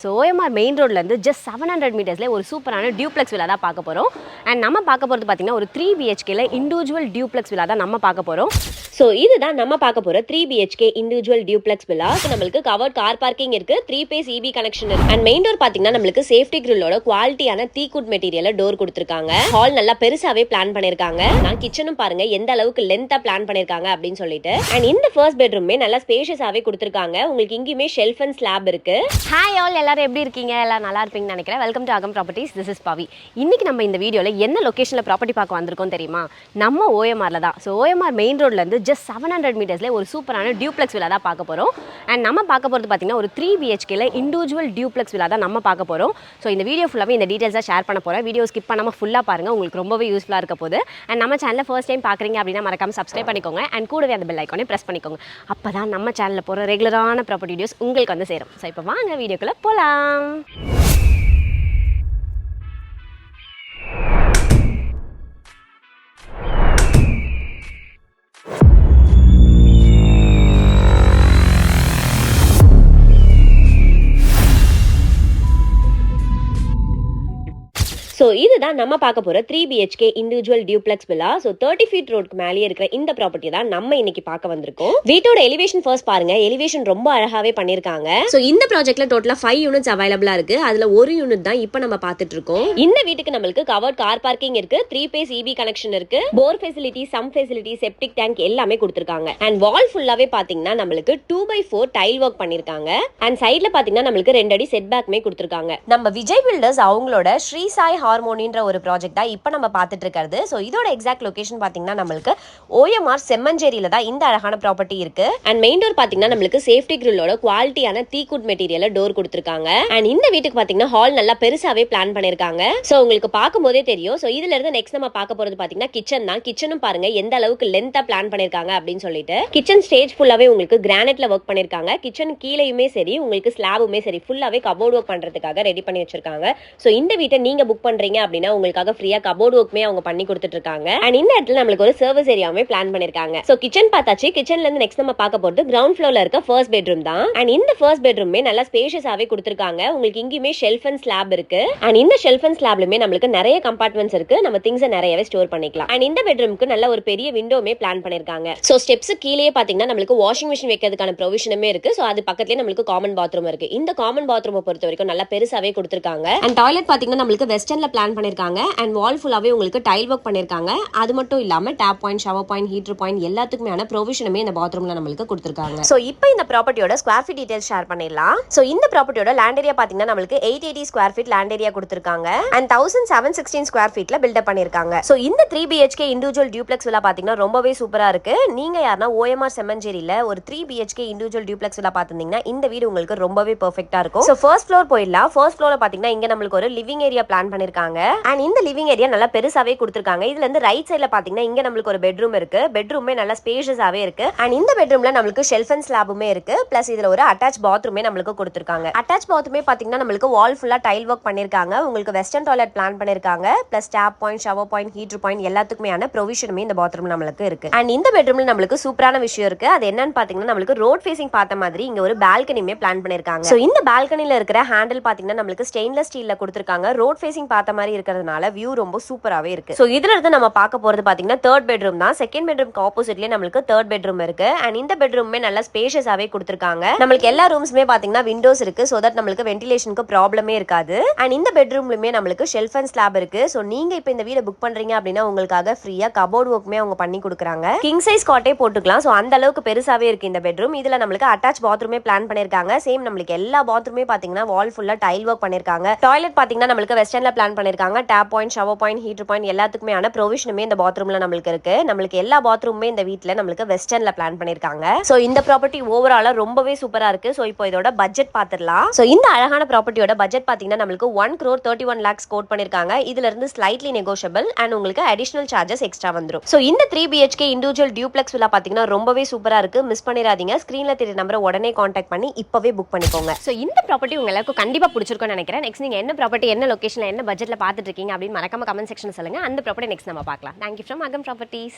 So OMR main ரோட்லேருந்து just 700 மீட்டர்ஸ்லேயே ஒரு சூப்பரான டியூப்ளெக்ஸ் வில்லா தான் பார்க்க போகிறோம். அண்ட் நம்ம பார்க்க போகிறது பார்த்தீங்கன்னா ஒரு 3 BHKல இண்டிவிஜுவல் டியூப்ளெக்ஸ் வில்லா தான் நம்ம பார்க்க போகிறோம். ஸோ இதுதான் நம்ம பார்க்க போகிற 3 BHK இண்டிவிஜுவல் டியூப்ளெக்ஸ் வில்லா. நம்மளுக்கு கவர்ட் கார் பார்க்கிங் இருக்குது, 3 phase EB கனெக்ஷன் இருக்குது. அண்ட் மெயின் டோர் பார்த்தீங்கன்னா நம்மளுக்கு சேஃப்டி கிரில்லோட குவாலிட்டியான தீக்குட் மெட்டீரியலை டோர் கொடுத்துருக்காங்க. ஹால் நல்லா பெருசாகவே பிளான் பண்ணியிருக்காங்க. நான் கிச்சனும் பாருங்க எந்த அளவுக்கு லென்த்தாக பிளான் பண்ணியிருக்காங்க அப்படின்னு சொல்லிட்டு. அண்ட் இந்த ஃபர்ஸ்ட் பெட்ரூமே நல்லா ஸ்பேஷியஸாகவே கொடுத்துருக்காங்க. உங்களுக்கு இங்கேயுமே ஷெல்ஃப் அண்ட் ஸ்லாப் இருக்கு. ஹாய் ஆல், எல்லாரும் எப்படி இருக்கீங்க? எல்லாம் நல்லா இருப்பீங்கன்னு நினைக்கிறேன். வெல்கம் டு அகம் ப்ராப்பர்ட்டிஸ். திஸ் இஸ் பவி. இன்னைக்கு நம்ம இந்த வீடியோவில் என்ன லொகேஷனில் ப்ராப்பர்ட்டி பார்க்க வந்திருக்கோம் தெரியுமா? நம்ம ஓஎம்ஆரில் தான். ஸோ ஓஎம்ஆர் மெயின் ரோட்லேருந்து ஜஸ்ட் 700 மீட்டர்ஸ்லேயே ஒரு சூப்பரான டியூப்ளெக்ஸ் வில்லா தான் பார்க்க போகிறோம். அண்ட் நம்ம பார்க்க போகிறது பார்த்தீங்கன்னா ஒரு 3 BHKல இண்டிவிஜுவல் டியூப்ளெக்ஸ் வில்லா தான் நம்ம பார்க்க போகிறோம். ஸோ இந்த வீடியோ ஃபுல்லாகவே இந்த டீட்டெயில்ஸாக ஷேர் பண்ண போகிறேன். வீடியோ ஸ்கிப் பண்ணாமல் ஃபுல்லாக பாருங்கள், உங்களுக்கு ரொம்பவே யூஸ்ஃபுல்லாக இருக்க போகுது. அண்ட் நம்ம சேனலில் ஃபர்ஸ்ட் டைம் பார்க்குறீங்க அப்படின்னா மறக்காம சப்ஸ்கிரைப் பண்ணிக்கோங்க. அண்ட் கூடவே அந்த பெல் ஐக்கானே ப்ரெஸ் பண்ணிக்கோங்க. அப்போ தான் நம்ம சேனலில் போகிற ரெகுலரான ப்ராப்பர்ட்டி வீடியோஸ் உங்களுக்கு வந்து சேரும். ஸோ இப்போ வாங்க வீடியோக்குள்ளே போகலாம். ஸோ இதுதான் நம்ம பார்க்க போகிற 3 BHK individual duplex villa. So 30 feet ரோடுக்கு மேலேயே இருக்கிற இந்த ப்ராப்பர்ட்டி தான் நம்ம இன்னைக்கு பார்க்க வந்திருக்கோம். வீட்டோட எலிவேஷன் ஃபர்ஸ்ட் பாருங்க. எலிவேஷன் ரொம்ப அழகாவே பண்ணிருக்காங்க. ஸோ இந்த ப்ராஜெக்ட்ல டோட்டலா 5 யூனிட்ஸ் அவைலபிளா இருக்கு. அதுல ஒரு யூனிட் தான் இப்போ நம்ம பார்த்துட்டு இருக்கோம். இந்த வீட்டுக்கு நம்மளுக்கு கவர்ட் கார் பார்க்கிங் இருக்கு, 3 phase EB கனெக்ஷன் இருக்கு, bore facility, sump facility, septic tank எல்லாமே கொடுத்துருக்காங்க. அண்ட் வால் ஃபுல்லாவே பாத்தீங்கன்னா நம்மளுக்கு 2x4 டைல் ஒர்க் பண்ணிருக்காங்க. அண்ட் சைட்ல பாத்தீங்கன்னா நம்மளுக்கு 2 அடி செட் பேக்மே கொடுத்துருக்காங்க. நம்ம விஜய் பில்டர்ஸ் அவங்களோட ஸ்ரீ சாய் ஹார்மோனின்ற ஒரு ப்ராஜெக்ட் தான் இப்போ நம்ம பார்த்துட்டு இருக்கிறது. ஸோ இதோட எக்ஸாக்ட் லொகேஷன் பார்த்தீங்கன்னா நம்மளுக்கு ஓஎம்ஆர் செம்மஞ்சேரியில தான் இந்த அழகான ப்ராப்பர்ட்டி இருக்கு. அண்ட் மெயின் டோர் பார்த்தீங்கன்னா நம்மளுக்கு சேஃப்டி கிரில்லோட குவாலிட்டியான தீக்குட் மெட்டீரியலை டோர் கொடுத்துருக்காங்க. அண்ட் இந்த வீட்டுக்கு பார்த்தீங்கன்னா ஹால் நல்லா பெருசாவே பிளான் பண்ணிருக்காங்க. ஸோ உங்களுக்கு பார்க்கும் போதே தெரியும். ஸோ இதுல இருந்து நெக்ஸ்ட் நம்ம பார்க்க போறது பார்த்தீங்கன்னா கிச்சன் தான். கிச்சனும் பாருங்க எந்த அளவுக்கு லென்த்தா பிளான் பண்ணிருக்காங்க அப்படின்னு சொல்லிட்டு. கிச்சன் ஸ்டேஜ் ஃபுல்லாவே உங்களுக்கு கிரானைட்ல ஒர்க் பண்ணிருக்காங்க. கிச்சன் கீழேயுமே சரி, உங்களுக்கு ஸ்லாபுமே சரி, ஃபுல்லாவே கபோர்ட் ஒர்க் பண்றதுக்காக ரெடி பண்ணி வச்சிருக்காங்க. ஸோ இந்த வீட்டை நீங்க புக் பண்றீங்க அப்படின்னா உங்களுக்காக ஃப்ரீயா கபோர்ட் ஒர்க்மே அவங்க பண்ணி கொடுத்துட்டு இருக்காங்க. அண்ட் இந்த இடத்துல நம்மளுக்கு ஒரு சர்வீஸ் ஏரியாவே பிளான் பண்ணிருக்காங்க. சோ கிச்சன் பார்த்தாச்சு. கிச்சன்ல இருந்து நெக்ஸ்ட் நம்ம பார்க்க போறது கிரவுண்ட் ஃப்ளோர்ல இருக்க ஃபர்ஸ்ட் பெட்ரூம் தான். அண்ட் இந்த ஃபர்ஸ்ட் பெட்ரூமே நல்லா ஸ்பேஷியஸாவே கொடுத்திருக்காங்க. உங்களுக்கு இங்கேயுமே ஷெல்ஃப் அண்ட் ஸ்லாப் இருக்கு. அண்ட் இந்த ஷெல்ஃப் அண்ட் ஸ்லாப்லயுமே நம்மளுக்கு நிறைய கம்பார்ட்மெண்ட்ஸ் இருக்கு. நம்ம திங்ஸ் நிறையவே ஸ்டோர் பண்ணிக்கலாம். அண்ட் இந்த பெட்ரூமுக்கு நல்ல ஒரு பெரிய விண்டோமே பிளான் பண்ணிருக்காங்க. சோ ஸ்டெப்ஸ் கீழே பாத்தீங்கன்னா நம்மளுக்கு வாஷிங் மிஷின் வைக்கிறதுக்கான ப்ரொவிஷனுமே இருக்கு. சோ அது பக்கத்துலயே நம்மளுக்கு காமன் பாத்ரூம் இருக்கு. இந்த காமன் பாத்ரூமை பொறுத்த வரைக்கும் நல்லா பெருசாவே கொடுத்திருக்காங்க. அண்ட் டாய்லெட் பாத்தீங்கன்னா நம்மளுக்கு வெஸ்டர்ன்ல பிளான் பண்ணிருக்காங்க. அண்ட் வால் ஃபுல்லாவே உங்களுக்கு டைல் ஒர்க் பண்ணிருக்காங்க. அது மட்டும் இல்லாம tap point, shower point, heater point எல்லாத்துக்குமே ப்ரொவிஷனுமே இந்த பாத்ரூம்ல நம்மளுக்கு கொடுத்திருக்காங்க. சோ இப்போ இந்த ப்ராப்பர்ட்டியோட ஸ்கொயர் ஃபீட் டீடைல்ஸ் ஷேர் பண்ணிடலாம். சோ இந்த ப்ராப்பர்ட்டியோட லேண்ட் ஏரியா பாத்தீங்கன்னா நம்மளுக்கு 880 ஸ்கொயர் ஃபீட் லேண்ட் ஏரியா கொடுத்திருக்காங்க. அண்ட் 1716 ஸ்கொயர் ஃபீட்ல பில்ட் அப் பண்ணிருக்காங்க. சோ இந்த 3 BHK இண்டிவிஜுவல் டியூப்ளெக்ஸ் வில்லா பாத்தீங்கன்னா ரொம்பவே சூப்பரா இருக்கு. நீங்க யாரனா ஓஎம்ஆர் செம்மஞ்சேரியில ஒரு 3 BHK இண்டிவிஜுவல் டியூப்ளெக்ஸ் வில்லா பாத்தீங்கன்னா இந்த வீடு உங்களுக்கு ரொம்பவே பெர்ஃபெக்ட்டா இருக்கும். சோ ஃபர்ஸ்ட் ஃப்ளோர் போயிடலாம். ஃபர்ஸ்ட் ஃப்ளோர்ல பாத்தீங்கன்னா இங்க நம்மளுக்கு ஒரு லிவிங் ஏரியா பிளான் பண்ணிருக்காங்க. அண்ட் இந்த லிவிங் ஏரியா நல்லா பெருசாவே கொடுத்திருக்காங்க. இதுல இருந்து ரைட் சைடுல பாத்தீங்கன்னா இங்க நம்மளுக்கு ஒரு பெட்ரூம் இருக்கு. பெட்ரூமே நல்லா ஸ்பேஷியஸாவே இருக்கு. அண்ட் இந்த பெட்ரூம்ல நம்மளுக்கு ஷெல்ஃப் அண்ட் ஸ்லாபுமே இருக்கு. பிளஸ் இதுல ஒரு அட்டாச் பாத்ரூமே நம்மளுக்கு கொடுத்திருக்காங்க. அட்டாச் பாத்ரூமே பாத்தீங்கன்னா நம்மளுக்கு வால் ஃபுல்லா டைல் ஒர்க் பண்ணிருக்காங்க. உங்களுக்கு வெஸ்டர்ன் டாய்லெட் பிளான் பண்ணிருக்காங்க. Plus tap point, shower point, heater point எல்லாத்துக்குமே ப்ரொவிஷனுமே இந்த பாத்ரூம் நம்மளுக்கு இருக்கு. அண்ட் இந்த பெட்ரூம்ல நம்மளுக்கு சூப்பரான விஷயம் இருக்கு. அது என்னன்னு பாத்தீங்கன்னா நம்மளுக்கு ரோட் ஃபேசிங் பார்த்த மாதிரி இங்க ஒரு பால்கனிமே பிளான் பண்ணிருக்காங்க. சோ இந்த பால்கனில இருக்கிற ஹேண்டில் பாத்தீங்கன்னா நம்மளுக்கு ஸ்டெயின்லெஸ் ஸ்டீல்ல கொடுத்திருக்காங்க. ரோட் ஃபேசிங் பார்த்த மாதிரி இருக்கிறதுனால வியூ ரொம்ப சூப்பராவே இருக்கு. சோ இதுல இருந்து நம்ம பார்க்க போறது பாத்தீங்கன்னா தேர்ட் பெட்ரூம் தான். செகண்ட் பெட்ரூம்க்கு ஆப்போசிட்லயே நம்மளுக்கு தேர்ட் பெட்ரூம் இருக்கு. அண்ட் இந்த பெட்ரூமே நல்லா ஸ்பேஷியஸாவே கொடுத்திருக்காங்க. நம்மளுக்கு எல்லா ரூம்ஸ்மே பாத்தீங்கன்னா விண்டோஸ் இருக்கு. சோ தட் நம்மளுக்கு வென்டிலேஷனுக்கு ப்ராப்ளமே இருக்காது. அண்ட் இந்த பெட்ரூம்லயுமே நம்மளுக்கு ஷெல்ஃப் அண்ட் ஸ்லாப் இருக்கு. சோ நீங்க இப்ப இந்த வீட புக் பண்றீங்க அப்படின்னா உங்களுக்காக ஃப்ரீயா கபோர்ட் ஒர்க்மே அவங்க பண்ணி கொடுக்குறாங்க. கிங் சைஸ் காட்டே போட்டுக்கலாம். சோ அந்த அளவுக்கு பெருசாவே இருக்கு இந்த பெட்ரூம். இதுல நம்மளுக்கு அட்டாச் பாத்ரூமே பிளான் பண்ணிருக்காங்க. சேம் நம்மளுக்கு எல்லா பாத்ரூமே பாத்தீங்கன்னா வால் ஃபுல்லா டைல் ஒர்க் பண்ணிருக்காங்க. டாய்லெட் பாத்தீங்கன்னா நம்மளுக்கு வெஸ்டர்ன்ல பிளான் பண்ணிருக்காங்க. Tap point, shower point, heater point எல்லாத்துக்குமே ப்ரொவிஷனுமே இந்த பாத்ரூம்ல நம்மளுக்கு இருக்கு. நம்மளுக்கு எல்லா பாத்ரூமுமே இந்த வீட்ல நம்மளுக்கு வெஸ்டர்ன்ல பிளான் பண்ணிருக்காங்க. சோ இந்த ப்ராப்பர்ட்டி ஓவராலா ரொம்பவே சூப்பரா இருக்கு. சோ இப்போ இதோட பட்ஜெட் பாத்துடலாம். சோ இந்த அழகான ப்ராப்பர்ட்டியோட பட்ஜெட் பாத்தீங்கன்னா நம்மளுக்கு 1,31 lakhs கோட் பண்ணிருக்காங்க. இதுல இருந்து ஸ்லைட்லி நெகோஷியபிள் அண்ட் உங்களுக்கு அடிஷனல் சார்ஜஸ் எக்ஸ்ட்ரா வந்துரும். சோ இந்த 3 BHK இண்டிவிஜுவல் டியூப்ளெக்ஸ் வில்லா பாத்தீங்கன்னா ரொம்பவே சூப்பரா இருக்கு. மிஸ் பண்ணிராதீங்க. ஸ்கிரீன்ல தெரிய நம்பரை உடனே கான்டாக்ட் பண்ணி இப்பவே புக் பண்ணிக்கோங்க. சோ இந்த ப்ராப்பர்ட்டி உங்களுக்கு கண்டிப்பா பிடிச்சிருக்கும்னு நினைக்கிறேன். நெக்ஸ்ட் நீங்க என்ன ப்ராப்பர்ட்டி, என்ன லொகேஷன்ல, என்ன பட்ஜெட்ல பாத்துட்டு இருக்கீங்க அப்படின்னு மறக்காம கமெண்ட் செக்ஷன்ல சொல்லுங்க. அந்த ப்ராப்பர்ட்டி நெக்ஸ்ட் நம்ம பார்க்கலாம். Thank you from Agam Properties.